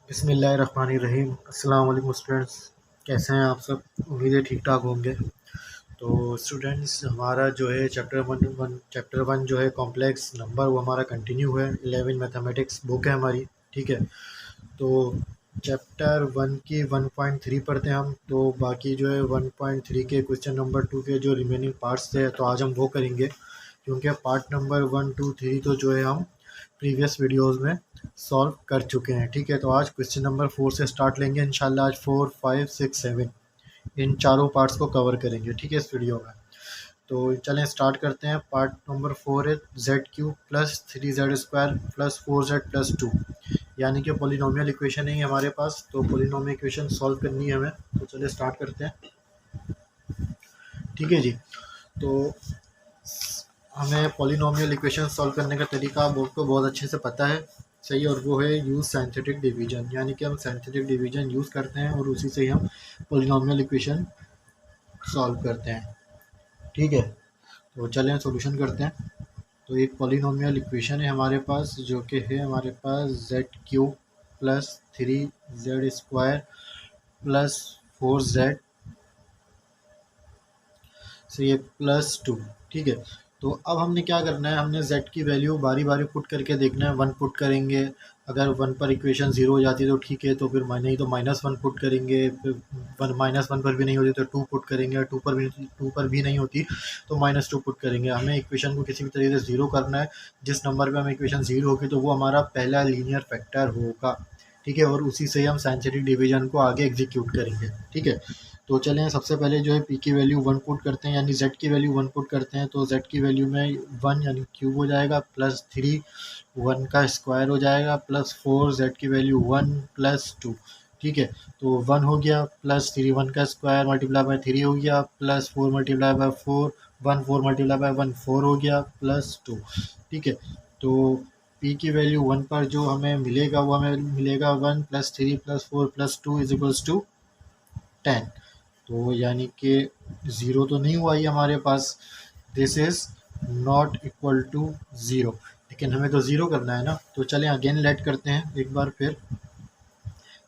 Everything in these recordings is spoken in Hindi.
बिस्मिल्लाहिर्रहमानिर्रहीम। अस्सलाम वालेकुम स्टूडेंट्स, कैसे हैं आप सब? उम्मीद है ठीक ठाक होंगे। तो स्टूडेंट्स, हमारा जो है चैप्टर वन जो है कॉम्प्लेक्स नंबर, वो हमारा कंटिन्यू है। 11 मैथमेटिक्स बुक है हमारी, ठीक है। तो चैप्टर वन की 1.3 पढ़ते हैं हम। तो बाकी जो है 1.3 के क्वेश्चन नंबर 2 के जो रिमेनिंग पार्ट्स थे, तो आज हम वो करेंगे, क्योंकि पार्ट नंबर 1, 2, 3 तो जो है हम प्रीवियस वीडियोस में सॉल्व कर चुके हैं, ठीक है। तो आज क्वेश्चन नंबर 4 से स्टार्ट लेंगे इंशाल्लाह। आज 4, 5, 6, 7 इन चारों पार्ट्स को कवर करेंगे, ठीक है, इस वीडियो में। तो चलें स्टार्ट करते हैं। पार्ट नंबर 4 है z³ plus 3z² plus 4z+2, यानी कि पोलिनोमियल इक्वेशन है हमारे पास। तो पोलिनोमियल इक्वेशन सॉल्व करनी है हमें। तो चलिए स्टार्ट करते हैं, ठीक है जी। तो हमें पोलिनोमियल इक्वेशन सॉल्व करने का तरीका आपको बहुत अच्छे से पता है, सही। और वो है यूज़ साइंटिफिक डिवीजन, यानी कि हम साइंटिफिक डिवीजन यूज़ करते हैं और उसी से ही हम पोलिनोमियल इक्वेशन सॉल्व करते हैं, ठीक है। तो चलें सॉल्यूशन करते हैं। तो एक पोलिनोमियल इक्वेशन है हमारे पास, जो कि है हमारे पास z³ plus 3z² plus 4z से ये +2, ठीक है। तो अब हमने क्या करना है, हमने z की वैल्यू बारी बारी पुट करके देखना है। 1 पुट करेंगे, अगर 1 पर इक्वेशन 0 हो जाती है तो ठीक है, तो फिर नहीं तो -1 पुट करेंगे। फिर -1 पर भी नहीं होती तो 2 पुट करेंगे, 2 पर भी नहीं होती तो -2 पुट करेंगे। हमें इक्वेशन को किसी भी तरीके से 0 करना है। जिस नंबर पर हमें इक्वेशन 0 होगी तो वो हमारा पहला लीनियर फैक्टर होगा, ठीक है। और उसी से हम साइंटिफिक डिवीजन को आगे एग्जीक्यूट करेंगे, ठीक है। तो चलें सबसे पहले जो है p की वैल्यू 1 पुट करते हैं, यानी z की वैल्यू 1 पुट करते हैं। तो z की वैल्यू में 1 यानी क्यूब हो जाएगा, प्लस 3 1 का स्क्वायर हो जाएगा, प्लस 4 z की वैल्यू 1 प्लस 2, ठीक है। तो 1 हो गया, प्लस 3 1 का स्क्वायर मल्टीप्लाई बाय 3 हो गया, plus 4 multiply by 4 1 4 multiply by 1 4 हो गया, प्लस 2, ठीक है। तो p की वैल्यू 1 पर जो हमें मिलेगा वो हमें मिलेगा 1 plus 3 plus 4 plus 2 is equals to 10। तो यानी कि 0 तो नहीं हुआ ही हमारे पास, this is not equal to 0, लेकिन हमें तो 0 करना है ना। तो चलें अगेन लेट करते हैं एक बार फिर।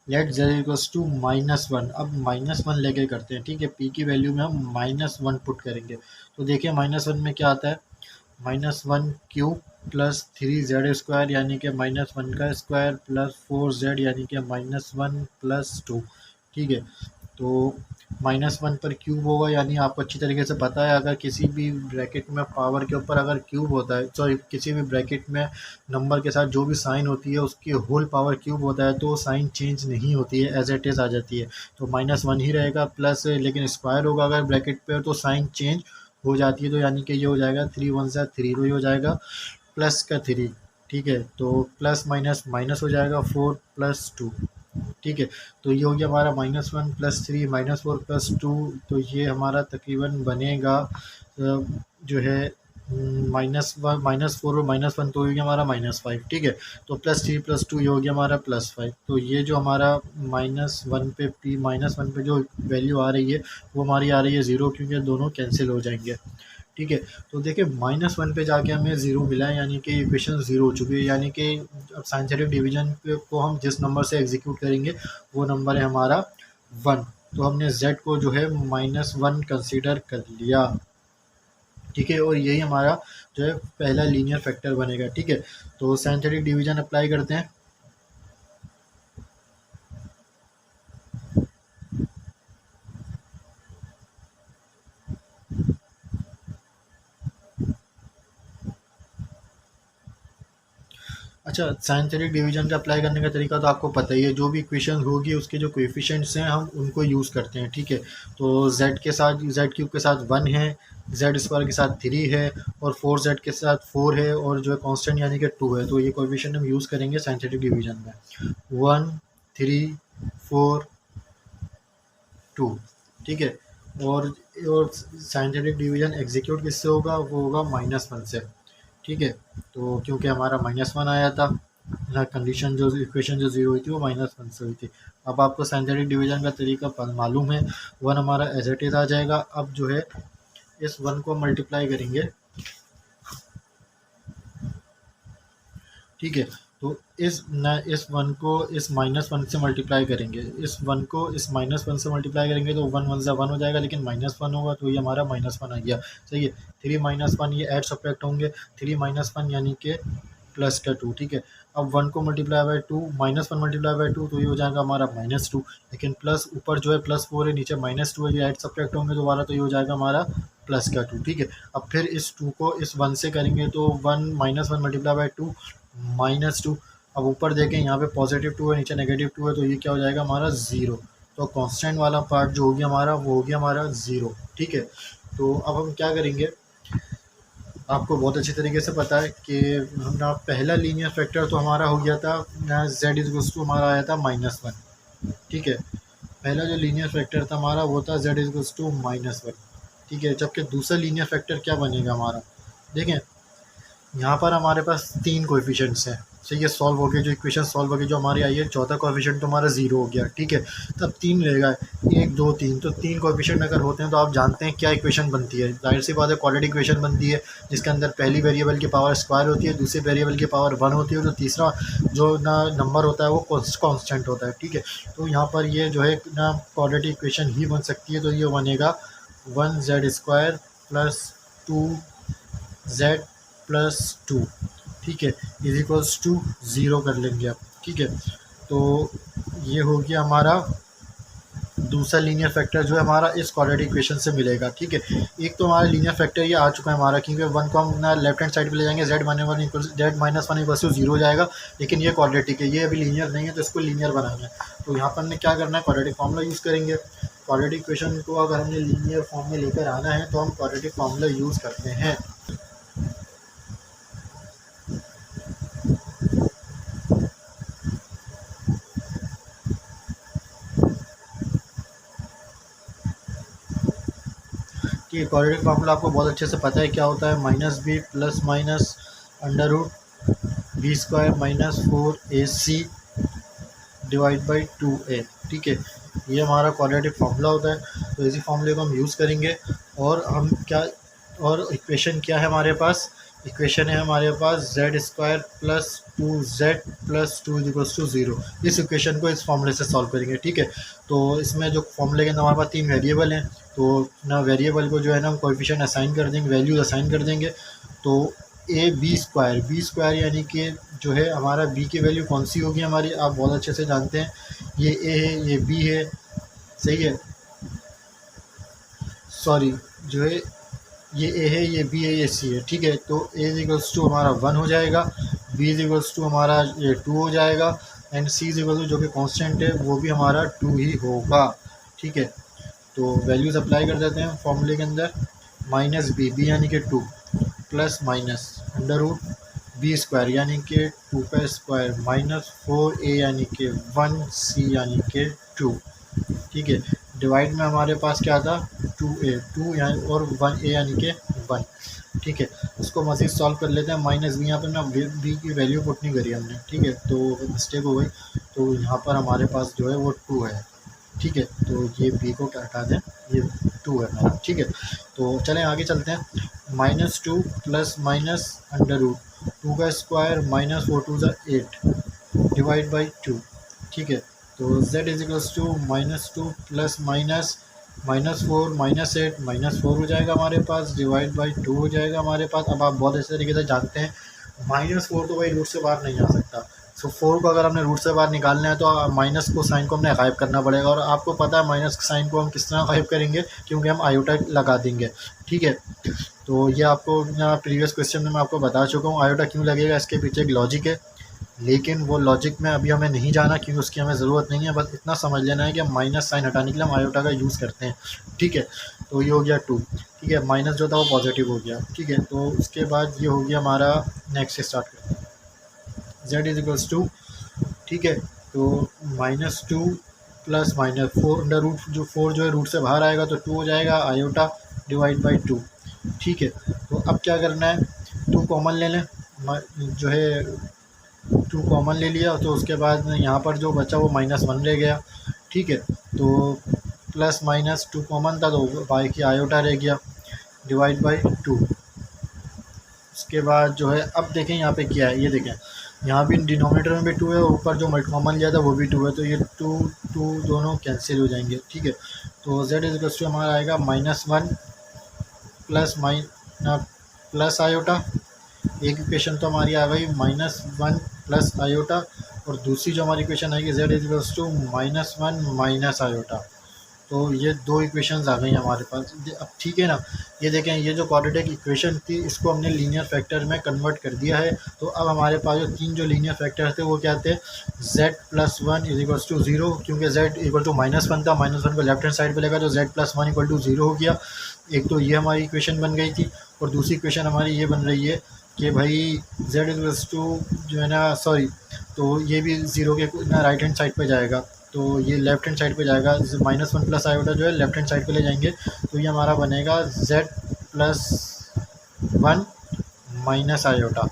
Let z equals to -1। अब -1 लेके करते हैं, ठीक है। p की वैल्यू में हम -1 पुट करेंगे। तो देखिए -1 में क्या आता है, -1³ प्लस 3z² यानी कि -1 का स्क्वायर प्लस 4z यानी कि -1 प्लस 2, ठीक है। तो -1 पर क्यूब होगा, यानी आपको अच्छी तरीके से पता है, अगर किसी भी ब्रैकेट में पावर के ऊपर अगर क्यूब होता है, सॉरी किसी भी ब्रैकेट में नंबर के साथ जो भी साइन होती है उसकी होल पावर क्यूब होता है तो साइन चेंज नहीं होती है, एज इट इज़ आ जाती है। तो -1 ही रहेगा, प्लस लेकिन स्क्वायर होगा अगर ब्रैकेट पे तो साइन चेंज हो जाती है। तो यानी कि ये हो जाएगा 3 1 सा 3, तो ये हो जाएगा प्लस का 3, ठीक है। तो प्लस माइनस माइनस हो जाएगा 4 प्लस 2, ठीक है। तो ये हो गया हमारा -1 प्लस 3 -4 प्लस 2। तो ये हमारा तकरीबन बनेगा जो है -1 -4 और -1 तो हो गया हमारा -5, ठीक है। तो +3 + 2 ये हो गया हमारा +5। तो ये जो हमारा -1 पे -1 पे जो वैल्यू आ रही है वो हमारी आ रही है 0, क्योंकि दोनों कैंसिल हो जाएंगे, ठीक है। तो देखिए -1 पे जाके हमें 0 मिला है, यानी कि इक्वेशन 0 हो चुकी है। यानी कि अब साइंटिफिक डिवीजन को हम जिस नंबर से एग्जीक्यूट करेंगे वो नंबर है हमारा 1। तो हमने z को जो है -1 कंसीडर कर लिया, ठीक है। और यही हमारा जो है पहला लीनियर फैक्टर बनेगा, ठीक है। तो साइंटिफिक डिवीजन अप्लाई करते हैं। अच्छा, साइंटिफिक डिवीजन का अप्लाई करने का तरीका तो आपको पता ही है। जो भी इक्वेशन होगी उसके जो कोएफिशिएंट्स हैं हम उनको यूज़ करते हैं, ठीक है। तो z के साथ z³ के साथ 1 है, z² के साथ 3 है और 4z के साथ 4 है, और जो है कांस्टेंट यानी कि 2 है। तो ये कोएफिशिएंट हम यूज़ करेंगे साइंटिफिक डिवीजन में, 1 3 4 2, ठीक है। और साइंटिफिक डिवीजन एग्जीक्यूट किससे होगा, वो होगा -1 से, ठीक है। तो क्योंकि हमारा -1 आया था ना, कंडीशन जो इक्वेशन जो 0 हुई थी वो -1 से हुई थी। अब आपको साइंटिफिक डिवीजन का तरीका मालूम है, 1 हमारा एज इट इज़ आ जाएगा। अब जो है इस 1 को मल्टीप्लाई करेंगे, ठीक है। तो इस वन को इस -1 से मल्टीप्लाई करेंगे, इस वन को इस -1 से मल्टीप्लाई करेंगे तो 1 1 ज़ा 1 हो जाएगा, लेकिन -1 होगा तो ये हमारा -1 आ गया। सही है, 3 -1 ये ऐड सब्ट्रैक्ट होंगे, 3 -1 यानी कि प्लस का 2। ठीक है, अब 1 को मल्टीप्लाई बाय 2, -1 मल्टीप्लाई बाय 2 तो ये हो जाएगा हमारा -2, लेकिन प्लस ऊपर जो है +4 है, नीचे -2 है, ये ऐड सब्ट्रैक्ट होंगे दोबारा तो ये हो जाएगा हमारा प्लस का 2। ठीक है, अब फिर इस 2 को इस 1 से करेंगे तो 1 -1 मल्टीप्लाई बाय 2 -2। अब ऊपर देखें यहाँ पे +2 है, नीचे -2 है, तो ये क्या हो जाएगा हमारा 0। तो कांस्टेंट वाला पार्ट जो हो गया हमारा वो हो गया हमारा 0। ठीक है, तो अब हम क्या करेंगे, आपको बहुत अच्छी तरीके से पता है कि हमारा पहला लीनियर फैक्टर तो हमारा हो गया था z इज़ टू हमारा आया था -1। ठीक है, पहला जो लीनियर फैक्टर था हमारा वो था z इज़ टू -1। ठीक है, जबकि दूसरा लीनियर फैक्टर क्या बनेगा हमारा, देखें यहाँ पर हमारे पास 3 कोएफिशिएंट्स हैं। सही है, सॉल्व हो गए, जो इक्वेशन सॉल्व हो गई जो हमारी आई है, चौथा कोएफिशिएंट तो हमारा 0 हो गया। ठीक है, तब 3 रहेगा, 1 2 3, तो 3 कोएफिशिएंट अगर होते हैं तो आप जानते हैं क्या इक्वेशन बनती है, जाहिर सी बात है क्वाड्रेटिक इक्वेशन बनती है, जिसके अंदर पहली वेरिएबल की पावर स्क्वायर होती है, दूसरी वेरिएबल की पावर 1 होती है, और जो तीसरा जो ना नंबर होता है वो कॉन्स्टेंट होता है। ठीक है, तो यहाँ पर ये जो है ना क्वाड्रेटिक इक्वेशन ही बन सकती है, तो ये बनेगा 1z² प्लस 2z प्लस 2। ठीक है, इज इक्वल्स टू 0 कर लेंगे आप। ठीक है, तो ये हो गया हमारा दूसरा लीनियर फैक्टर जो है हमारा इस क्वाड्रेटिक इक्वेशन से मिलेगा। ठीक है, एक तो हमारा लीनियर फैक्टर ये आ चुका है हमारा, क्योंकि 1 को हम ना लेफ्ट हैंड साइड पे ले जाएंगे, z -1 इक्वल्स टू 0 हो जाएगा, लेकिन ये क्वाड्रेटिक है, ये अभी लीनियर नहीं है, तो इसको लीनियर बनाना है। तो यहाँ पर हमने क्या करना है, क्वाड्रेटिक फार्मूला यूज़ करेंगे। क्वाड्रेटिक इक्वेशन को अगर हमने लीनियर फॉर्म में लेकर आना है तो हम क्वाड्रेटिक फार्मूला यूज़ करते हैं। कि क्वाड्रेटिक फार्मूला आपको बहुत अच्छे से पता है क्या होता है, -b plus minus √b² minus 4ac divide by 2a। ठीक है, ये हमारा क्वाड्रेटिक फार्मूला होता है, तो इसी फार्मूले को हम यूज़ करेंगे। और हम क्या, और इक्वेशन क्या है हमारे पास, इक्वेशन है हमारे पास z² plus 2z plus 2 equals to 0। इस इक्वेशन को इस फार्मूले से सॉल्व करेंगे। ठीक है, तो इसमें जो फार्मूले के अंदर हमारे पास 3 वेरिएबल हैं, तो ना वेरिएबल को जो है ना हम कोएफिशिएंट असाइन कर देंगे, वैल्यूज असाइन कर देंगे। तो b² यानी कि जो है हमारा b की वैल्यू कौन सी होगी हमारी, आप बहुत अच्छे से जानते हैं, ये a है, ये b है। सही है, सॉरी, जो है ये a है, ये b है, ये c है। ठीक है, तो a इक्वल्स टू हमारा 1 हो जाएगा, b इक्वल्स टू हमारा ये 2 हो जाएगा, एंड c इक्वल्स टू जो कि कांस्टेंट है वो भी हमारा 2 ही होगा। ठीक है, तो वैल्यूज़ अप्लाई कर देते हैं फॉर्मूले के अंदर, -b यानी कि 2 प्लस माइनस √b² यानी कि 2 का स्क्वायर माइनस 4a यानी कि 1, c यानी कि 2। ठीक है, डिवाइड में हमारे पास क्या था, 2 यानी और 1a यानी कि 1। ठीक है, उसको मज़ीद सॉल्व कर लेते हैं। -b यहाँ पर ना b की वैल्यू पुट नहीं करी हमने। ठीक है, तो मिस्टेक हो गई, तो यहाँ पर हमारे पास जो है वो 2 है। ठीक है, तो ये b को हटा दें, ये 2 है हमारा। ठीक है, तो चलें आगे चलते हैं। -2 प्लस माइनस √2 का स्क्वायर माइनस 4 2 8 डिवाइड बाई 2। ठीक है, तो z is equals to -2 plus minus -4 -8 -4 हो जाएगा हमारे पास, डिवाइड बाई 2 हो जाएगा हमारे पास। अब आप बहुत अच्छे तरीके से जानते हैं -4 तो भाई रूट से बाहर नहीं आ सकता, सो 4 को अगर हमने रूट से बाहर निकालना है तो माइनस को साइन को हमने गायब करना पड़ेगा, और आपको पता है माइनस साइन को हम किस तरह गायब करेंगे, क्योंकि हम आयोटा लगा देंगे। ठीक है, तो ये आपको प्रीवियस क्वेश्चन में मैं आपको बता चुका हूँ आयोटा क्यों लगेगा, इसके पीछे एक लॉजिक है, लेकिन वो लॉजिक में अभी हमें नहीं जाना क्योंकि उसकी हमें ज़रूरत नहीं है। बस इतना समझ लेना है कि हम माइनस साइन हटाने के लिए हम आयोटा का यूज़ करते हैं। ठीक है, तो ये हो गया 2। ठीक है, माइनस जो था वो पॉजिटिव हो गया। ठीक है, तो उसके बाद ये हो गया हमारा, नेक्स्ट स्टार्ट करते हैं, z इज इक्वल्स टू, ठीक है, तो -2 प्लस माइनस 4 अंडर रूट, जो 4 जो है रूट से बाहर आएगा तो 2 हो जाएगा, आयोटा डिवाइड बाई 2। ठीक है, तो अब क्या करना है, 2 कॉमन ले लें, जो है 2 कॉमन ले लिया, तो उसके बाद यहाँ पर जो बचा वो -1 रह गया। ठीक है, तो प्लस माइनस 2 कॉमन था तो बाकी आयोटा रह गया, डिवाइड बाई 2। उसके बाद जो है अब देखें यहाँ पे क्या है, ये देखें यहाँ भी डिनोमिनेटर में भी 2 है और ऊपर जो कॉमन लिया था वो भी 2 है, तो ये 2 2 दोनों कैंसिल हो जाएंगे। ठीक है, तो z इज इक्वल्स टू हमारा आएगा -1 प्लस आयोटा। एक इक्वेशन तो हमारी आ गई -1 प्लस आयोटा, और दूसरी जो हमारी इक्वेशन आएगी z is equals to -1 minus iota. तो ये दो इक्वेशंस आ गई हमारे पास। अब ठीक है ना, ये देखें, ये जो क्वाड्रेटिक इक्वेशन थी इसको हमने लीनियर फैक्टर में कन्वर्ट कर दिया है। तो अब हमारे पास जो तीन जो लीनियर फैक्टर थे वो क्या थे, z+1 इज इक्वल्स टू 0, क्योंकि z इक्वल टू -1 था, -1 को लेफ्ट हैंड साइड पे लेगा तो z+1 इक्वल टू 0 हो गया। एक तो ये हमारी इक्वेशन बन गई थी, और दूसरी इक्वेशन हमारी ये बन रही है कि भाई z इक्वल्स टू जो है ना, सॉरी, तो ये भी 0 के ना राइट हैंड साइड पे जाएगा, तो ये लेफ्ट हैंड साइड पे जाएगा। -1 प्लस आयोटा जो है लेफ्ट हैंड साइड पे ले जाएंगे, तो ये हमारा बनेगा z+1 minus iota,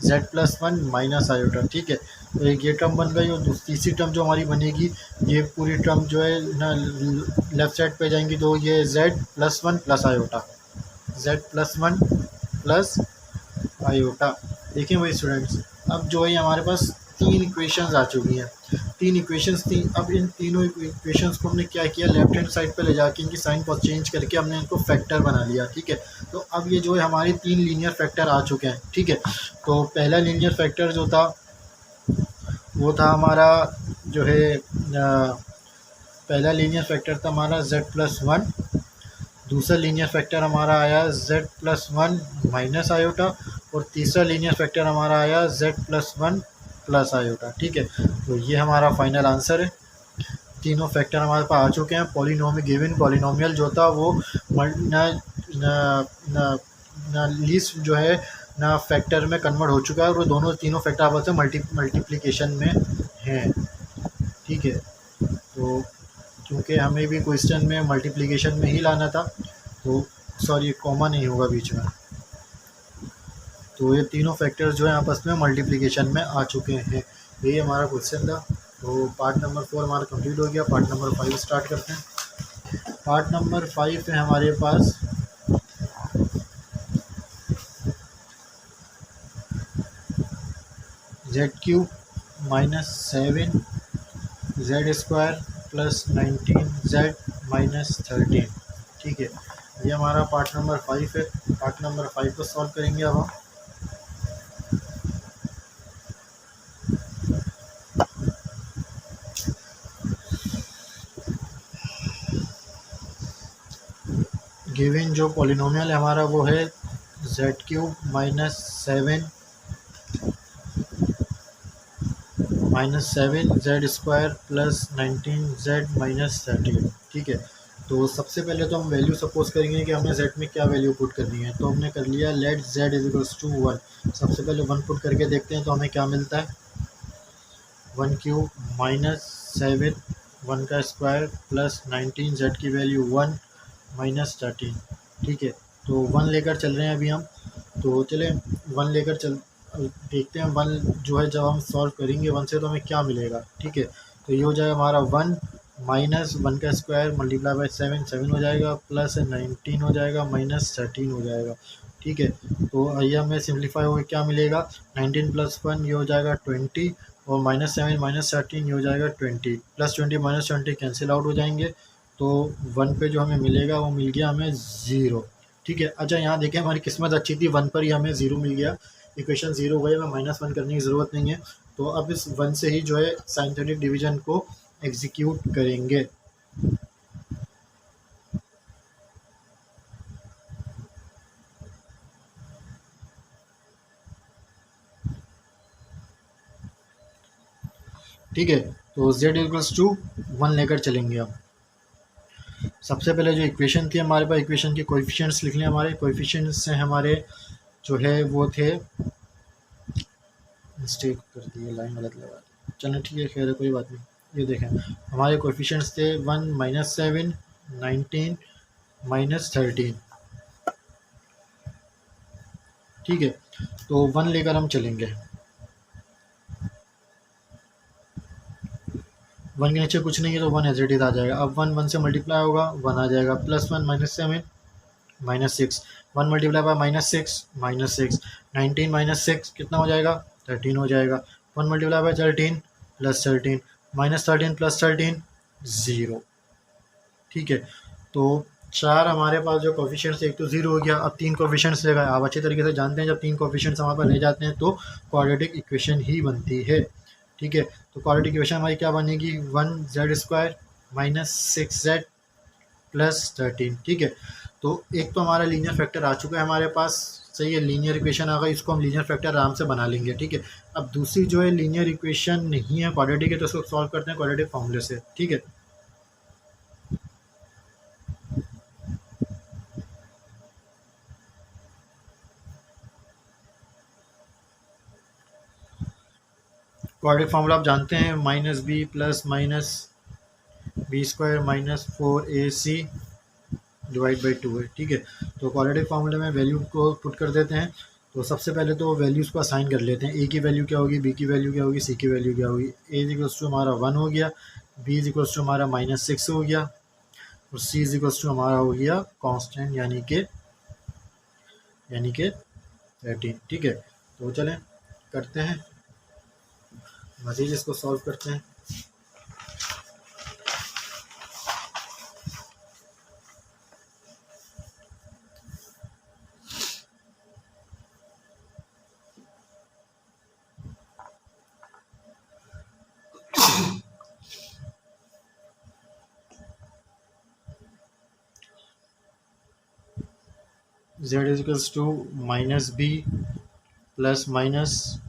z+1 minus iota. ठीक है, तो एक ये टर्म बन गई, और तीसरी टर्म जो हमारी बनेगी, ये पूरी टर्म जो है ना लेफ्ट साइड पे जाएंगी, तो ये z+1 plus iota, z+1 plus iota. देखिए भाई स्टूडेंट्स, अब जो है हमारे पास तीन इक्वेशंस आ चुकी हैं, तीन इक्वेशंस थी। अब इन तीनों इक्वेशंस को हमने क्या किया, लेफ्ट हैंड साइड पे ले जाके इनकी साइन को चेंज करके हमने इनको फैक्टर बना लिया। ठीक है, तो अब ये जो है हमारे तीन लीनियर फैक्टर आ चुके हैं। ठीक है, तो पहला लीनियर फैक्टर जो था वो था हमारा जो है पहला लीनियर फैक्टर था हमारा z+1। दूसरा लीनियर फैक्टर हमारा आया z+1 माइनस आयोटा, और तीसरा लीनियर फैक्टर हमारा आया z+1 प्लस आयोटा। ठीक है, तो ये हमारा फाइनल आंसर है। तीनों फैक्टर हमारे पास आ चुके हैं। गिवन पॉलिनोमियल जो था वो लीस्ट जो है ना फैक्टर में कन्वर्ट हो चुका है, और वो दोनों तीनों फैक्टर आपस में मल्टीप्लिकेशन में हैं। ठीक है, तो क्योंकि हमें भी क्वेश्चन में मल्टीप्लिकेशन में ही लाना था, तो सॉरी कॉमा नहीं होगा बीच में, तो ये तीनों फैक्टर्स जो है आपस में मल्टीप्लिकेशन में आ चुके हैं। यही हमारा क्वेश्चन था। तो पार्ट नंबर 4 हमारा कंप्लीट हो गया। पार्ट नंबर 5 स्टार्ट करते हैं। पार्ट नंबर 5 है हमारे पास z³ -7 z² प्लस 19z -13। ठीक है, ये हमारा पार्ट नंबर 5 है। पार्ट नंबर 5 को सॉल्व करेंगे अब हम। गिवन जो पॉलिनोमियल है हमारा वो है z³ -7 z² प्लस 19z -13। ठीक है, तो सबसे पहले तो हम वैल्यू सपोज करेंगे कि हमने z में क्या वैल्यू पुट करनी है। तो हमने कर लिया let z is equals to 1। सबसे पहले 1 पुट करके देखते हैं तो हमें क्या मिलता है। 1³ -7 1 का स्क्वायर प्लस 19 z की वैल्यू 1 -13। ठीक है, तो 1 लेकर चल रहे हैं अभी हम। तो चले 1 लेकर चल देखते हैं 1 जो है जब हम सॉल्व करेंगे 1 से तो हमें क्या मिलेगा। ठीक है, तो ये हो जाएगा हमारा 1 माइनस 1 का स्क्वायर मल्टीप्लाई बाय 7 हो जाएगा, प्लस 19 हो जाएगा, -13 हो जाएगा। ठीक है, तो आइए हमें सिंप्लीफाई होकर क्या मिलेगा, 19 + 1 ये हो जाएगा 20, और -7 -13 ये हो जाएगा 20, +20 -20 कैंसिल आउट हो जाएंगे। तो 1 पे जो हमें मिलेगा वो मिल गया हमें 0। ठीक है, अच्छा यहाँ देखें हमारी किस्मत अच्छी थी, 1 पर ही हमें 0 मिल गया। इक्वेशन 0 हो गई, हमें -1 करने की ज़रूरत नहीं है। तो अब इस 1 से ही जो है साइंटिफिक डिवीजन को एग्जीक्यूट करेंगे। ठीक है, तो z=1 लेकर चलेंगे हम। सबसे पहले जो इक्वेशन थी हमारे पास, इक्वेशन के कोएफिशिएंट्स लिख लें। हमारे कोएफिशिएंट्स से हमारे जो है वो थे, मिस्टेक कर दी है, लाइन गलत लगा दी। चलो ठीक है, खैर है, कोई बात नहीं। ये देखें हमारे कोएफिशिएंट्स थे 1 -7 19 -13। ठीक है, तो 1 लेकर हम चलेंगे। 1 के नीचे कुछ नहीं है तो 1 एज इट इज आ जाएगा। अब 1 से मल्टीप्लाई होगा 1 आ जाएगा, +1 -7 -6 1 मल्टीप्लाई बाय -6 -6 19 माइनस 6 कितना हो जाएगा, 13 हो जाएगा। 1 multiply by 13 plus 13 minus 13 plus 13 0। ठीक है, तो चार हमारे पास जो कोफिशिएंट्स, एक तो जीरो हो गया, अब तीन कोफिशिएंट्स लेगा। आप अच्छी तरीके से जानते हैं जब तीन कोफिशिएंट्स हमारे पास रह जाते हैं तो क्वाड्रेटिक इक्वेशन ही बनती है। ठीक है, तो क्वाड्रेटिक इक्वेशन हमारी क्या बनेगी, 1z² माइनस 6z प्लस 13। ठीक है, तो एक तो हमारा लीनियर फैक्टर आ चुका है हमारे पास, सही है, लीनियर इक्वेशन आ गई, इसको हम लीनियर फैक्टर आराम से बना लेंगे। ठीक है, अब दूसरी जो है लीनियर इक्वेशन नहीं है, क्वाड्रेटिक है, तो इसको सॉल्व करते हैं क्वाड्रेटिक फॉर्मूले से। ठीक है, क्वाड्रेटिक फॉर्मूला आप जानते हैं, minus B plus minus B square minus 4ac divide by 2 है। ठीक है, तो क्वाड्रेटिक फार्मूले में वैल्यू को पुट कर देते हैं। तो सबसे पहले तो वैल्यूज़ को असाइन कर लेते हैं। ए की वैल्यू क्या होगी, बी की वैल्यू क्या होगी, सी की वैल्यू क्या होगी। ए इज इक्वल्स टू हमारा 1 हो गया, बी इज इक्वल्स टू हमारा -6 हो गया, और सी इज इक्वल्स टू हमारा हो गया कांस्टेंट यानी कि 13। ठीक है, तो चलें करते हैं मज़ीद, इसको सॉल्व करते हैं। z is equals to minus B plus minus,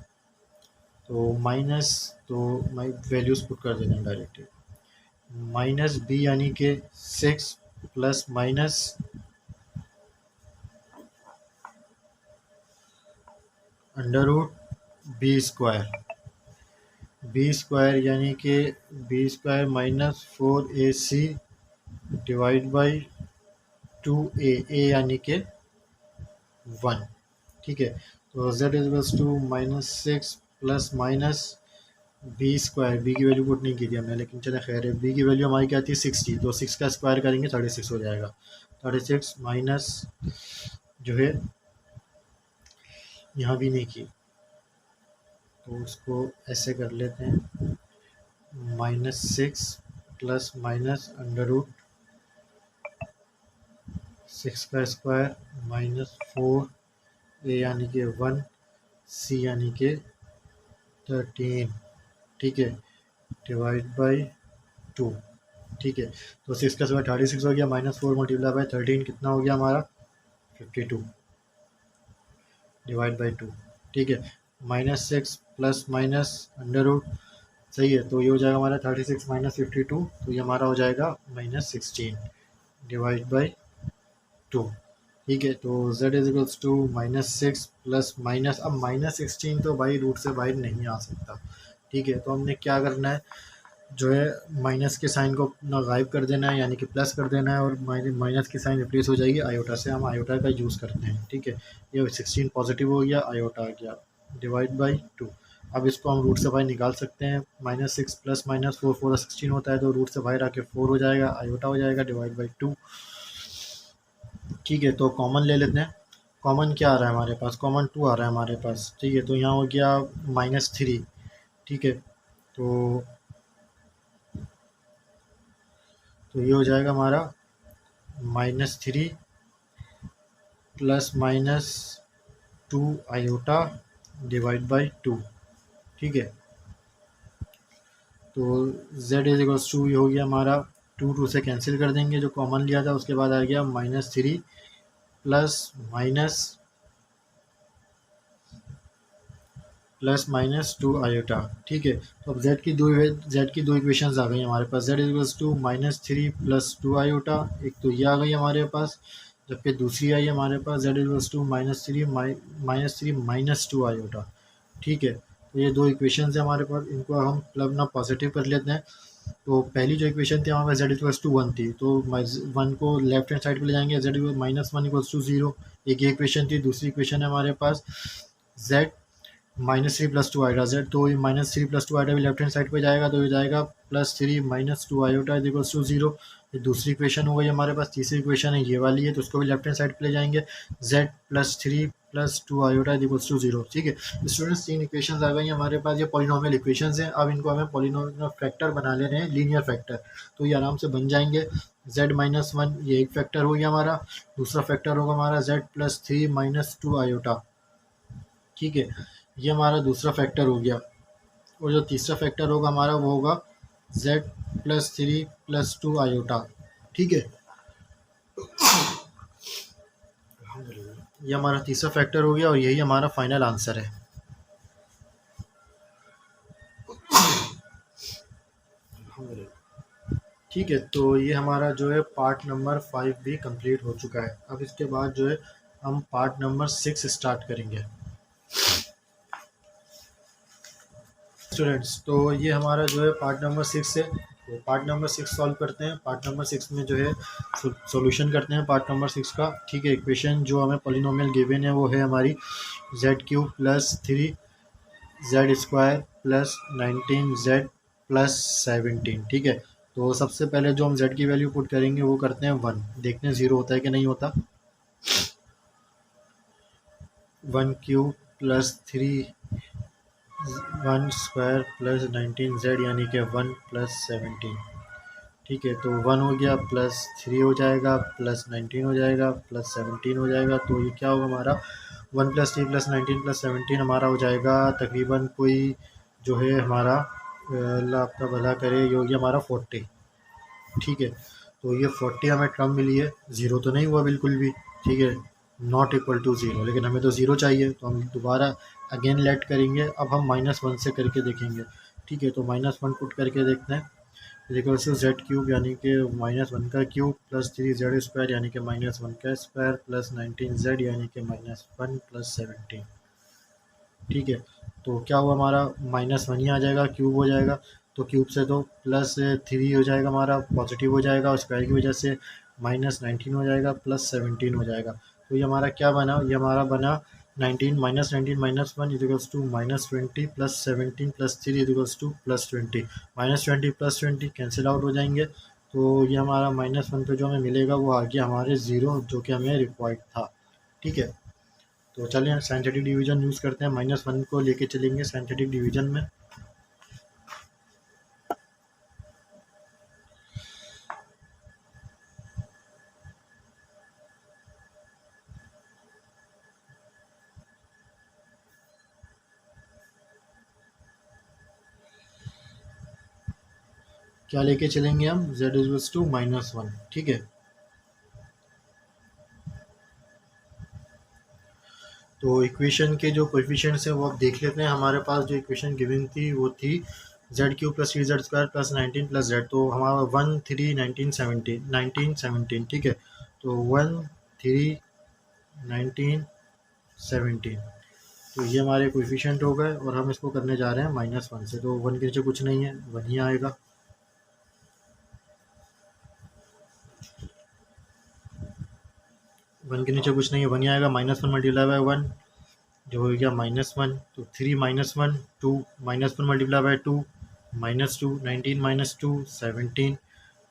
तो माइनस, तो वैल्यूज़ पुट कर देते हैं डायरेक्टली। माइनस बी यानी कि 6 plus minus under root B square यानी कि B square minus 4ac divide by 2a, A यानी कि 1। ठीक है, तो z is to -6 plus minus B square, B की वैल्यू पुट नहीं की थी हमने, लेकिन चले खैर है, बी की वैल्यू हमारी क्या थी 60, तो 6 का स्क्वायर करेंगे 36 हो जाएगा। 36 माइनस जो है यहाँ भी नहीं की, तो उसको ऐसे कर लेते हैं, -6 प्लस माइनस अंडर रूट 6 का स्क्वायर माइनस 4 ए यानी कि 1 सी यानी कि 13। ठीक है, डिवाइड बाई 2। ठीक है, तो 6 का स्क्वायर 36 हो गया, -4 मल्टीप्लाई बाई 13 कितना हो गया हमारा 52 डिवाइड बाई 2। ठीक है, -6 प्लस माइनस अंडर रूट, सही है, तो ये हो जाएगा हमारा 36 माइनस 52, तो ये हमारा हो जाएगा -16 डिवाइड बाई 2। ठीक है, तो z is equals to -6 plus minus, अब -16 तो भाई रूट से बाहर नहीं आ सकता। ठीक है, तो हमने क्या करना है, जो है माइनस के साइन को अपना गायब कर देना है, यानी कि प्लस कर देना है, और माइनस की साइन रिप्लेस हो जाएगी आयोटा से, हम आयोटा का यूज़ करते हैं। ठीक है, ये 16 पॉजिटिव हो गया, आयोटा आ गया डिवाइड बाई 2। अब इसको हम रूट से बाहर निकाल सकते हैं, -6 प्लस माइनस 4 4 16 होता है, तो रूट से बाहर आके 4 हो जाएगा, आयोटा हो जाएगा डिवाइड बाई 2। ठीक है, तो कॉमन ले लेते हैं। कॉमन क्या आ रहा है हमारे पास, कॉमन 2 आ रहा है हमारे पास। ठीक है, तो यहाँ हो गया -3। ठीक है, तो ये हो जाएगा हमारा -3 plus minus 2 iota divide by 2। ठीक है, तो z इज इक्वल्स टू ये हो गया हमारा 2 से कैंसिल कर देंगे, जो कॉमन लिया था, उसके बाद आ गया -3 प्लस माइनस 2 आयोटा। ठीक है, तो अब z की दो इक्वेशंस आ गई हमारे पास, z equals to -3 plus 2 iota, एक तो ये आ गई हमारे पास, जबकि दूसरी आई हमारे पास z equals to -3 minus 2 iota. ठीक है, तो ये दो इक्वेशंस है हमारे पास, इनको हम मतलब ना पॉजिटिव कर लेते हैं। तो पहली जो इक्वेशन थी हमारे पास z इक्वल्स टू 1 थी, तो 1 को लेफ्ट हैंड साइड पे ले जाएंगे, z -1 इक्वल्स टू 0, एक ये इक्वेशन थी। दूसरी इक्वेशन है हमारे पास z -3 प्लस 2 आयोटा, z तो -3 प्लस 2 आयोटा भी लेफ्ट हैंड साइड पे जाएगा, तो ये जाएगा +3 minus 2 iota is equals to 0। ये दूसरी इक्वेशन हो गई हमारे पास। तीसरी इक्वेशन है ये वाली है, तो उसको भी लेफ्ट हैंड साइड पे ले जाएंगे, z +3 plus 2 iota is equals to 0। ठीक है स्टूडेंट्स, 3 इक्वेशंस आ गई हमारे पास, ये पॉलिनोमियल इक्वेशंस हैं। अब इनको हमें पॉलिनोमियल फैक्टर बना ले रहे हैं, लीनियर फैक्टर, तो ये आराम से बन जाएंगे। z माइनस वन ये एक फैक्टर हो गया हमारा, दूसरा फैक्टर होगा हमारा z plus three minus two iota. ठीक है, ये हमारा दूसरा फैक्टर हो गया। और जो तीसरा फैक्टर होगा हमारा वो होगा z plus three plus two iota. ठीक है, ये हमारा तीसरा फैक्टर हो गया और यही हमारा फाइनल आंसर है। ठीक है, तो ये हमारा जो है पार्ट नंबर 5 भी कंप्लीट हो चुका है। अब इसके बाद जो है हम पार्ट नंबर 6 स्टार्ट करेंगे स्टूडेंट्स। तो ये हमारा जो है पार्ट नंबर 6 है, तो पार्ट नंबर 6 सॉल्व करते हैं। पार्ट नंबर 6 में जो है सॉल्यूशन करते हैं पार्ट नंबर 6 का। ठीक है, इक्वेशन जो हमें पॉलिनोमियल गिवन है वो है हमारी Z cube plus three Z square plus 19 Z plus 17। ठीक है, तो सबसे पहले जो हम जेड की वैल्यू पुट करेंगे वो करते हैं 1, देखते हैं 0 होता है कि नहीं होता। 1 cube plus three 1 square plus 19 Z यानी कि 1 प्लस 17। ठीक है, तो 1 हो गया, प्लस 3 हो जाएगा, प्लस 19 हो जाएगा, प्लस 17 हो जाएगा। तो ये क्या होगा हमारा 1 प्लस 3 प्लस 19 प्लस 17 हमारा हो जाएगा तकरीबन कोई जो है हमारा अल्लाह आपका भला करे, ये हो गया हमारा 40। ठीक है, तो ये 40 हमें टर्म मिली है, ज़ीरो तो नहीं हुआ बिल्कुल भी। ठीक है, नॉट इक्वल टू ज़ीरो, लेकिन हमें तो ज़ीरो चाहिए, तो हम दोबारा अगेन लेट करेंगे। अब हम -1 से करके देखेंगे। ठीक है, तो -1 पुट करके देखते हैं, इक्वल्स टू जेड क्यूब यानी कि -1 का cube plus three Z square यानी कि -1 का स्क्वायर प्लस 19 जेड यानी कि -1 प्लस 17। ठीक है, तो क्या हुआ हमारा -1 ही आ जाएगा, क्यूब हो जाएगा, तो क्यूब से तो प्लस थ्री हो जाएगा हमारा, पॉजिटिव हो जाएगा, और स्क्वायर की वजह से -19 हो जाएगा, प्लस 17 हो जाएगा। तो ये हमारा क्या बना, ये हमारा बना 19 -1 equals to -20 plus 17 plus three equals to +20। -20 +20 cancel out हो जाएंगे, तो ये हमारा -1 पे जो हमें मिलेगा वो आ गया हमारे 0, जो कि हमें रिक्वायर्ड था। ठीक है, तो चलिए साइंटिफिक डिवीजन यूज़ करते हैं, -1 को लेके चलेंगे साइंटिफिक डिवीजन में। क्या लेके चलेंगे हम, z इज टू -1। ठीक है, तो इक्वेशन के जो कोएफिशिएंट्स हैं वो आप देख लेते हैं। हमारे पास जो इक्वेशन गिवन थी वो थी Z Q plus three Z square plus 19 plus Z, तो हमारा 1 3 19 17। ठीक है, तो 1 3 19 17, तो ये हमारे कोएफिशिएंट हो गए और हम इसको करने जा रहे हैं -1 से, तो 1 के नीचे कुछ नहीं है, 1 ही आएगा। वन के नीचे कुछ नहीं है, 1 ही आएगा। -1 मल्टीप्लाई बाय 1 जो हो गया -1, तो 3 -1 2 -1 मल्टीप्लाई बाय 2 -2 19 -2 17।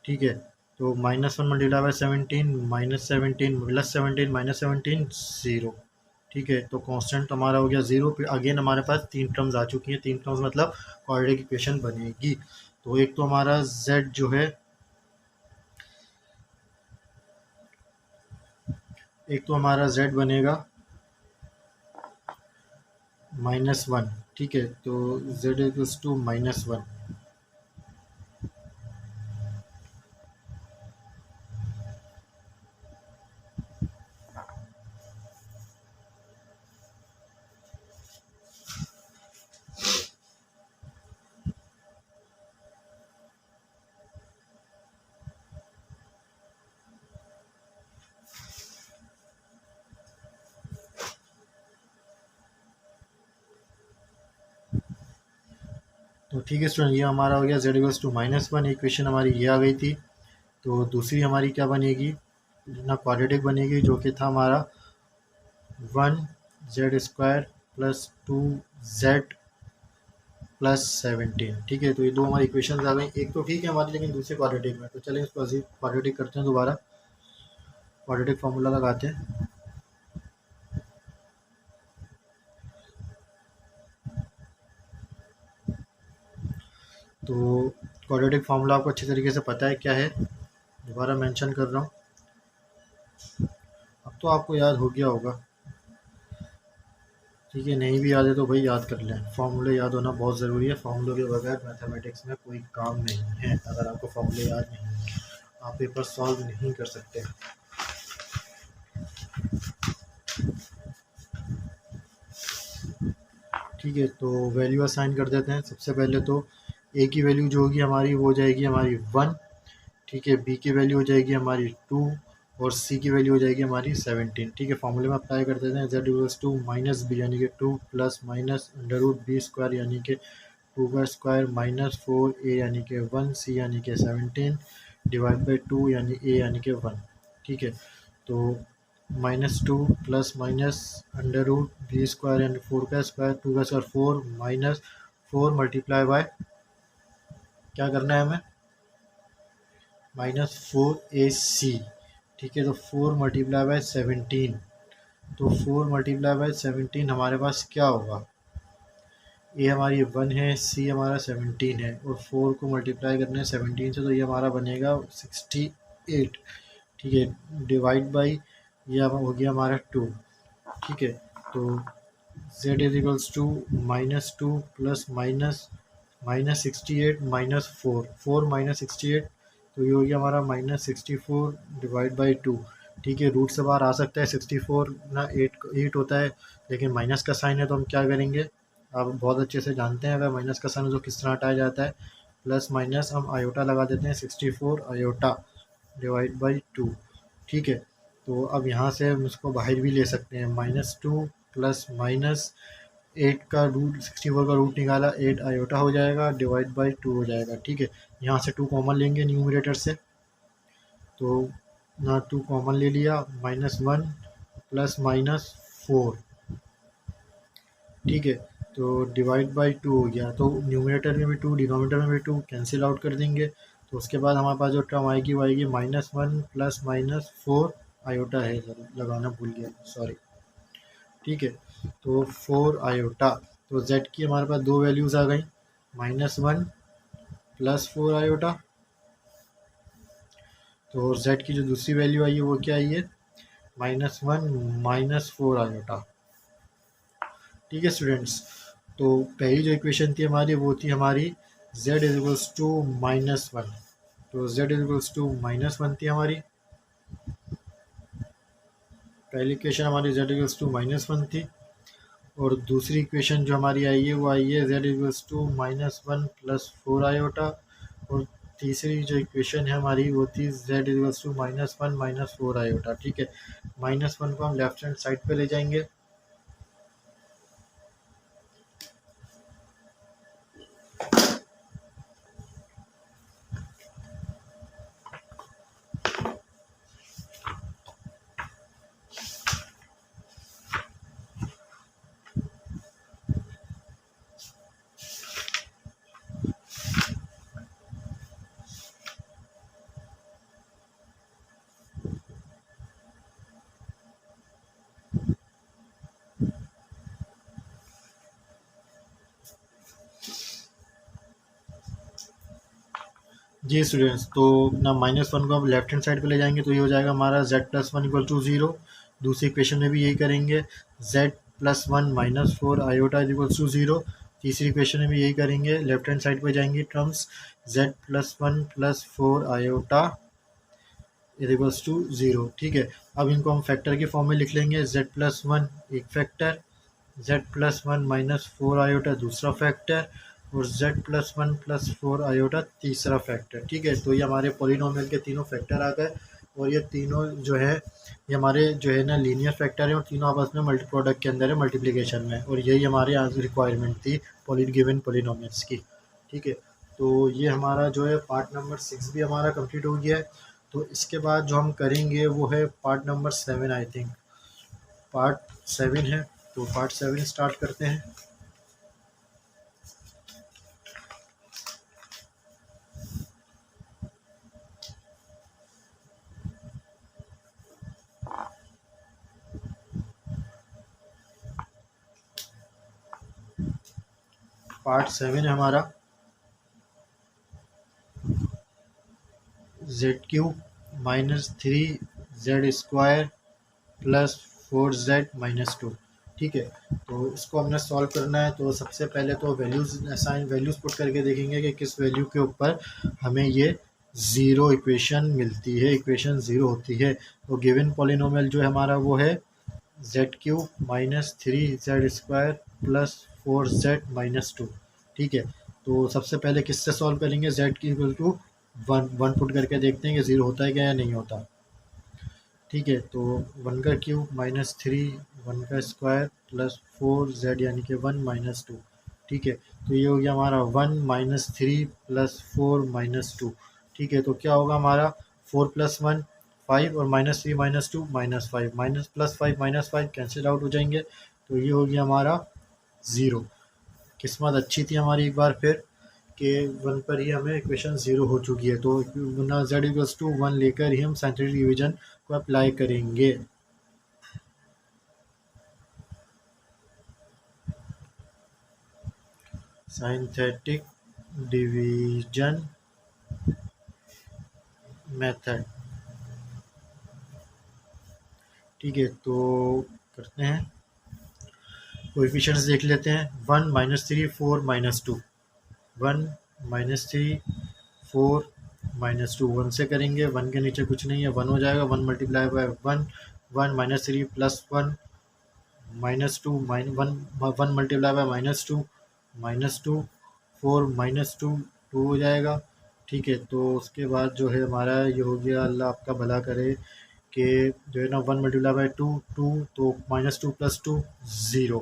ठीक है, तो -1 मल्टीप्लाई बाय 17 -17 प्लस 17 -17 0। ठीक है, तो कांस्टेंट हमारा हो गया 0। फिर अगेन हमारे पास 3 टर्म्स आ चुकी हैं, 3 टर्म्स मतलब क्वाड्रेटिक इक्वेशन बनेगी। तो एक तो हमारा z जो है, एक तो हमारा z बनेगा -1। ठीक है, तो z इक्वल्स टू -1। तो ठीक है स्टूडेंट, ये हमारा हो गया z इक्वल्स टू -1, इक्वेशन हमारी ये आ गई थी। तो दूसरी हमारी क्या बनेगी ना, क्वाड्रेटिक बनेगी, जो कि था हमारा 1 Z square plus 2 Z plus 17। ठीक है, तो ये दो हमारी इक्वेशन आ गई, एक तो ठीक है हमारी लेकिन दूसरे क्वाड्रेटिक में। तो चलिए इसको क्वाड्रेटिक करते हैं, दोबारा क्वाड्रेटिक फार्मूला लगाते हैं। तो क्वाड्रेटिक फार्मूला आपको अच्छी तरीके से पता है क्या है, दोबारा मेंशन कर रहा हूँ, अब तो आपको याद हो गया होगा। ठीक है, नहीं भी याद है तो भाई याद कर लें, फार्मूले याद होना बहुत ज़रूरी है। फार्मूलों के बगैर मैथमेटिक्स में कोई काम नहीं है। अगर आपको फार्मूले याद नहीं है आप पेपर सॉल्व नहीं कर सकते। ठीक है, तो वैल्यू असाइन कर देते हैं। सबसे पहले तो ए की वैल्यू जो होगी हमारी वो हो जाएगी हमारी 1। ठीक है, बी की वैल्यू हो जाएगी हमारी 2 और सी की वैल्यू हो जाएगी हमारी 17। ठीक है, फॉर्मूले में अप्लाई कर देते हैं। Z equals to minus B यानी कि 2 plus minus under root B square यानी कि 2 का स्क्वायर माइनस 4 ए यानी कि 1 सी यानी कि 17 डिवाइड बाई 2 यानी ए यानी कि 1। ठीक है, तो -2 plus minus under root B square यानी 4 का स्क्वायर 2 का स्क्वायर 4 माइनस 4 मल्टीप्लाई बाय क्या करना है हमें -4ac। ठीक है, तो 4 मल्टीप्लाई बाय 17, तो 4 मल्टीप्लाई बाय 17 हमारे पास क्या होगा, ए हमारी 1 है, सी हमारा 17 है और 4 को मल्टीप्लाई करना है 17 से, तो ये हमारा बनेगा 68। ठीक है, डिवाइड बाई ये हो गया हमारा 2। ठीक है, तो z is equals to -2 plus minus 68 -4 minus 68, तो ये हो गया हमारा -64 डिवाइड बाई 2। ठीक है, रूट से बाहर आ सकता है, 64 ना 8 होता है, लेकिन माइनस का साइन है तो हम क्या करेंगे, आप बहुत अच्छे से जानते हैं अगर माइनस का साइन है तो किस तरह हटाया जाता है, प्लस माइनस हम आयोटा लगा देते हैं, 64 आयोटा डिवाइड बाई 2। ठीक है, तो अब यहाँ से हम इसको बाहर भी ले सकते हैं, -2 प्लस माइनस 8 का रूट 64 का रूट निकाला 8 आयोटा हो जाएगा डिवाइड बाई 2 हो जाएगा। ठीक है, यहाँ से 2 कॉमन लेंगे न्यूमरेटर से, तो ना 2 कॉमन ले लिया, -1 प्लस -4। ठीक है, तो डिवाइड बाई 2 हो गया, तो न्यूमरेटर में भी 2 डिनोमिनेटर में भी 2 कैंसिल आउट कर देंगे, तो उसके बाद हमारे पास जो टर्म आएगी वो आएगी -1 प्लस -4 आयोटा है, लगाना भूल गया, सॉरी। ठीक है, तो 4 आयोटा, तो z की हमारे पास दो वैल्यूज़ आ गई, -1 प्लस 4 आयोटा, तो z की जो दूसरी वैल्यू आई है वो क्या आई है, -1 -4 आयोटा। ठीक है स्टूडेंट्स, तो पहली जो इक्वेशन थी हमारी वो थी हमारी z इज इक्वल्स टू -1, तो z इज इक्वल्स टू -1 थी हमारी पहली इक्वेशन, हमारी z इक्वल्स टू -1 थी। और दूसरी इक्वेशन जो हमारी आई है वो आई है z equals to -1 plus 4 iota. और तीसरी जो इक्वेशन है हमारी वो थी z इक्वल्स टू -1 -4 आयोटा। ठीक है, -1 को हम लेफ्ट हैंड साइड पे ले जाएंगे, जी स्टूडेंट्स, तो ना -1 को हम लेफ्ट हैंड साइड पे ले जाएंगे तो ये हो जाएगा हमारा z+1 इक्वल टू 0। दूसरी इक्वेशन में भी यही करेंगे, z+1 -4 आयोटा इक्वल टू 0। तीसरी इक्वेशन में भी यही करेंगे, लेफ्ट हैंड साइड पे जाएंगी terms, z+1 plus 4 iota equals to 0। ठीक है, अब इनको हम फैक्टर के फॉर्म में लिख लेंगे, z+1 एक फैक्टर, z+1 -4 आयोटा दूसरा फैक्टर और z+1 प्लस 4 आयोटा तीसरा फैक्टर। ठीक है, तो ये हमारे पॉलिनोमियल के तीनों फैक्टर आ गए और ये तीनों जो है ये हमारे जो है ना लीनियर फैक्टर है और तीनों आपस में मल्टी प्रोडक्ट के अंदर है मल्टीप्लिकेशन में, और यही हमारे आज रिक्वायरमेंट थी गिवन पॉलिनोमियल्स की। ठीक है, तो ये हमारा जो है पार्ट नंबर 6 भी हमारा कंप्लीट हो गया है। तो इसके बाद जो हम करेंगे वो है part number 7, I think part 7 है, तो पार्ट 7 स्टार्ट करते हैं। पार्ट 7 है हमारा, Z cube minus 3z² plus 4z-2। ठीक है, तो इसको हमने सॉल्व करना है। तो सबसे पहले तो वैल्यूज़ पुट करके देखेंगे कि किस वैल्यू के ऊपर हमें ये ज़ीरो इक्वेशन मिलती है, इक्वेशन ज़ीरो होती है। तो गिवन पॉलिनोमियल जो है हमारा वो है z³ minus 3z² plus 4z-2। ठीक है, तो सबसे पहले किससे सॉल्व करेंगे, z की इक्वल टू वन पुट करके देखते हैं कि ज़ीरो होता है क्या या नहीं होता। ठीक है, तो 1 का क्यूब माइनस 3 1 का स्क्वायर प्लस 4z यानी कि 1-2। ठीक है, तो ये हो गया हमारा 1-3 प्लस 4-2। ठीक है, तो क्या होगा हमारा 4 + 1 5 और -3-2 -5 +5 कैंसिल आउट हो जाएंगे। तो ये हो गया हमारा ज़ीरो। किस्मत अच्छी थी हमारी एक बार फिर कि 1 पर ही हमें इक्वेशन ज़ीरो हो चुकी है। तो ना z=1 लेकर ही हम साइंटिफिक डिवीजन को अप्लाई करेंगे। Synthetic division method. ठीक है, तो करते हैं, कोएफिशिएंट्स देख लेते हैं। 1 -3 4 -2 1 -3 4 -2 1 से करेंगे, 1 के नीचे कुछ नहीं है, 1 हो जाएगा। 1 × 1 1 -3 + 1 -2 1 1 × -2 -2 4 -2 2 हो जाएगा। ठीक है, तो उसके बाद जो है हमारा ये हो गया, अल्लाह आपका भला करे कि जो है ना 1 × 2 2, तो -2 + 2 0।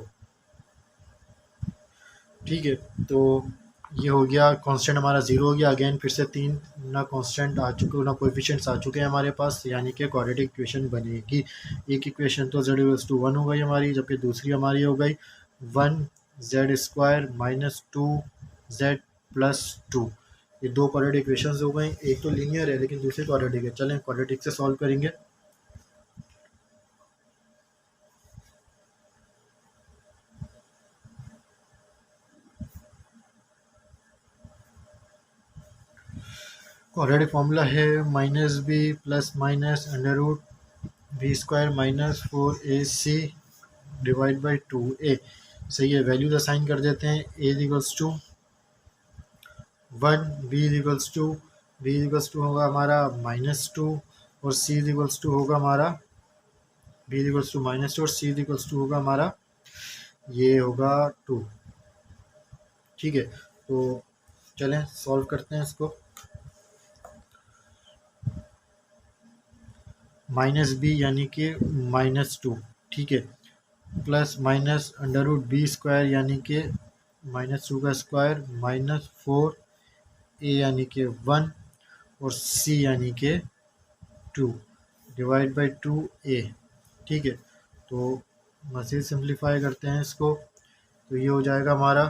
ठीक है, तो ये हो गया, कांस्टेंट हमारा ज़ीरो हो गया। अगेन फिर से तीन ना कांस्टेंट आ चुके, ना कोएफिशिएंट्स आ चुके हैं हमारे पास, यानी कि क्वाड्रेटिक इक्वेशन बनेगी। एक इक्वेशन तो z=1 हो गई हमारी, जबकि दूसरी हमारी हो गई 1z² माइनस 2z प्लस 2। ये दो क्वाड्रेटिक इक्वेशन हो गई। एक तो लीनियर है लेकिन दूसरी क्वाड्रेटिक है। चलें क्वाड्रेटिक से सॉल्व करेंगे। क्वाड्रेटिक फॉर्मूला है -b plus minus √b² minus 4ac divide by 2a। सही है, वैल्यूज असाइन कर देते हैं। a=1, b=2 होगा हमारा -2 और c=2 होगा हमारा b=-2 और c=2 होगा हमारा ये होगा 2। ठीक है, तो चलें सॉल्व करते हैं इसको। -b यानी कि -2। ठीक है, प्लस माइनस √b² यानी कि -2 का स्क्वायर -4a यानी कि 1 और c यानी कि 2 डिवाइड बाई 2a। ठीक है, तो मज़ीद सिंप्लीफाई करते हैं इसको। तो ये हो जाएगा हमारा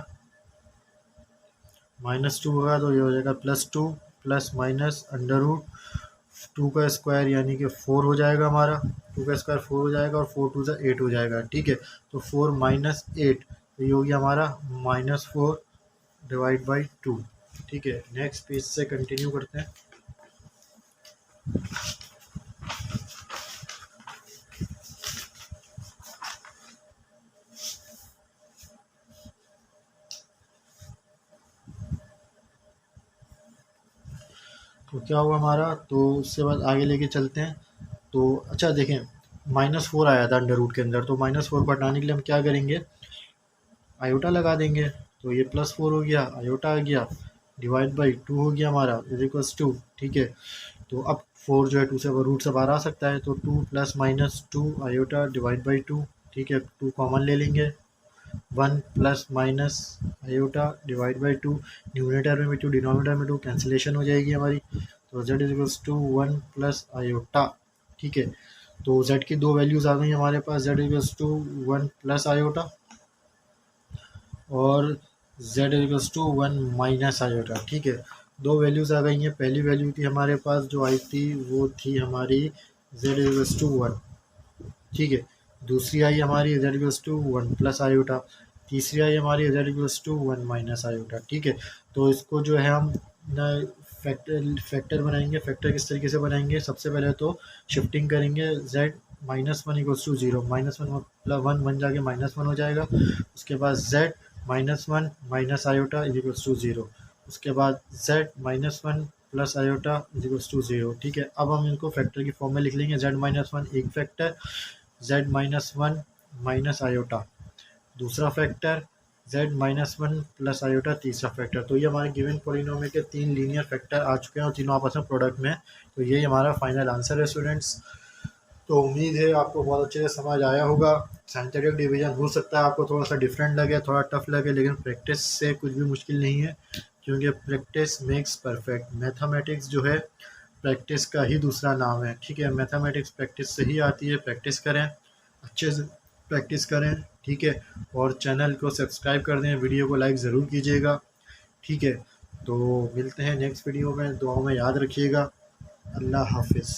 -2 होगा तो ये हो जाएगा +2 प्लस माइनस √2 का स्क्वायर यानी कि 4 हो जाएगा हमारा। 2 का स्क्वायर 4 हो जाएगा और 4 2 8 हो जाएगा। ठीक है, तो 4 - 8 तो ये हो गया हमारा -4 डिवाइड बाई 2। ठीक है, नेक्स्ट पेज से कंटिन्यू करते हैं। तो क्या हुआ हमारा, तो उससे बाद आगे लेके चलते हैं। तो अच्छा देखें, -4 आया था अंडर रूट के अंदर, तो -4 को हटाने के लिए हम क्या करेंगे, आयोटा लगा देंगे। तो ये +4 हो गया, आयोटा आ गया, डिवाइड बाई 2 हो गया हमारा =2। ठीक है, तो अब 4 जो है 2 से रूट से बाहर आ सकता है, तो 2 + -2 आयोटा डिवाइड बाई 2। ठीक है, 2 कॉमन ले लेंगे, 1 + आयोटा डिवाइड बाई 2। न्यूमरेटर में 2 डिनोमिनेटर में 2 कैंसिलेशन हो जाएगी हमारी। तो z=1 + आयोटा। ठीक है, तो z की दो वैल्यूज़ आ गई हमारे पास, z=1 + आयोटा और z=1 - आयोटा। ठीक है, दो वैल्यूज़ आ गई हैं। पहली वैल्यू थी हमारे पास जो आई थी वो थी हमारी z=1। ठीक है, दूसरी आई हमारी z=1 + आयोटा, तीसरी आई हमारी z=1 - आयोटा। ठीक है, तो इसको जो है हम फैक्टर बनाएंगे। फैक्टर किस तरीके से बनाएंगे, सबसे पहले तो शिफ्टिंग करेंगे, z -1 इक्वल्स टू ज़ीरो, -1 मतलब 1 1 जाके -1 हो जाएगा। उसके बाद z -1 minus iota is equals to zero. उसके बाद z -1 plus iota is equals to zero. ठीक है, अब हम इनको फैक्टर की फॉर्म में लिख लेंगे। z -1 एक फैक्टर, z -1 माइनस आयोटा दूसरा फैक्टर, z-1 प्लस आयोटा तीसरा फैक्टर। तो ये हमारे गिवन पॉलिनोमियल के 3 लीनियर फैक्टर आ चुके हैं और तीनों आपस में प्रोडक्ट में। तो यही हमारा फाइनल आंसर है स्टूडेंट्स। तो उम्मीद है आपको बहुत अच्छे से समझ आया होगा। साइंटिफिक डिवीजन हो सकता है आपको थोड़ा सा डिफरेंट लगे, थोड़ा टफ लगे, लेकिन प्रैक्टिस से कुछ भी मुश्किल नहीं है, क्योंकि प्रैक्टिस मेक्स परफेक्ट। मैथमेटिक्स जो है प्रैक्टिस का ही दूसरा नाम है। ठीक है, मैथमेटिक्स प्रैक्टिस से ही आती है। प्रैक्टिस करें, अच्छे से प्रैक्टिस करें। ठीक है, और चैनल को सब्सक्राइब कर दें, वीडियो को लाइक ज़रूर कीजिएगा। ठीक है, तो मिलते हैं नेक्स्ट वीडियो में, दुआओं में याद रखिएगा। अल्लाह हाफिज़।